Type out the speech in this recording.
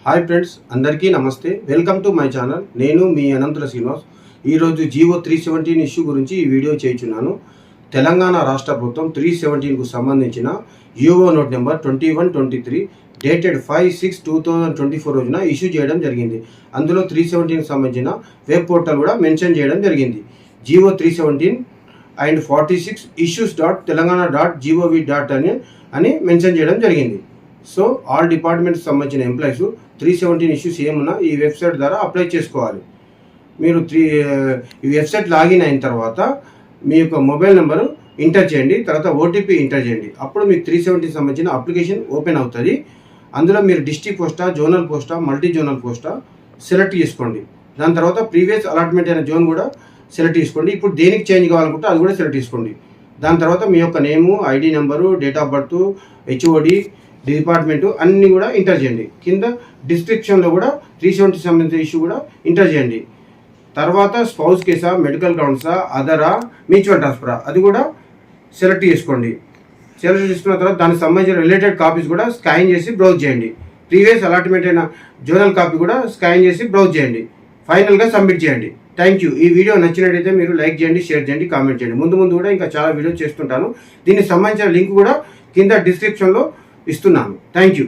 Hi friends, అందరికీ నమస్తే. Welcome to my channel. నేను మీ అనంతుల శ్రీనివాస్. ఈరోజు జియో 317 ఇష్యూ గురించి ఈ వీడియో చేయుచున్నాను. తెలంగాణ రాష్ట్ర ప్రభుత్వం 317కు సంబంధించిన జియో నోట్ నెంబర్ 2123 డేటెడ్ 5/6/2024 రోజున ఇష్యూ చేయడం జరిగింది. అందులో 317కి సంబంధించిన వెబ్ పోర్టల్ కూడా మెన్షన్ చేయడం జరిగింది. జియో 317 అండ్ 46 issues.telangana.gov.in అని మెన్షన్ చేయడం జరిగింది. సో ఆల్ డిపార్ట్మెంట్కి సంబంధించిన ఎంప్లాయీస్ 317 ఇష్యూస్ ఏమున్నా ఈ వెబ్సైట్ ద్వారా అప్లై చేసుకోవాలి. మీరు ఈ వెబ్సైట్ లాగిన్ అయిన తర్వాత మీ యొక్క మొబైల్ నెంబరు ఎంటర్ చేయండి, తర్వాత ఓటీపీ ఎంటర్ చేయండి. అప్పుడు మీకు 317 సంబంధించిన అప్లికేషన్ ఓపెన్ అవుతుంది. అందులో మీరు డిస్ట్రిక్ట్ పోస్టా, జోనల్ పోస్టా, మల్టీ జోనల్ పోస్టా సెలెక్ట్ చేసుకోండి. దాని తర్వాత ప్రీవియస్ అలాట్మెంట్ అయిన జోన్ కూడా సెలెక్ట్ చేసుకోండి. ఇప్పుడు దేనికి చేంజ్ కావాలనుకుంటే అది కూడా సెలెక్ట్ చేసుకోండి. దాని తర్వాత మీ యొక్క name, ID number, date of birth, HOD, department అన్నీ కూడా ఎంటర్ చేయండి. కింద డిస్క్రిప్షన్లో కూడా 370 సంబంధించిన ఇష్యూ కూడా ఎంటర్ చేయండి. తర్వాత స్పౌస్ కేసా, మెడికల్ గ్రౌండ్సా, అదరా, మ్యూచువల్ ట్రాన్స్ఫరా అది కూడా సెలెక్ట్ చేసుకోండి. సెలెక్ట్ చేసుకున్న తర్వాత దానికి సంబంధించిన రిలేటెడ్ కాపీస్ కూడా స్కాన్ చేసి బ్రౌజ్ చేయండి. ప్రీవియస్ అలాట్మెంట్ అయిన జోనల్ కాపీ కూడా స్కాన్ చేసి బ్రౌజ్ చేయండి. ఫైనల్గా సబ్మిట్ చేయండి. Thank you. ఈ వీడియో నచ్చినట్టయితే మీరు లైక్ చేయండి, షేర్ చేయండి, కామెంట్ చేయండి. ముందు కూడా ఇంకా చాలా వీడియోస్ చేస్తుంటాను. దీనికి సంబంధించిన లింక్ కూడా కింద డిస్క్రిప్షన్లో ఇస్తున్నాను. Thank you.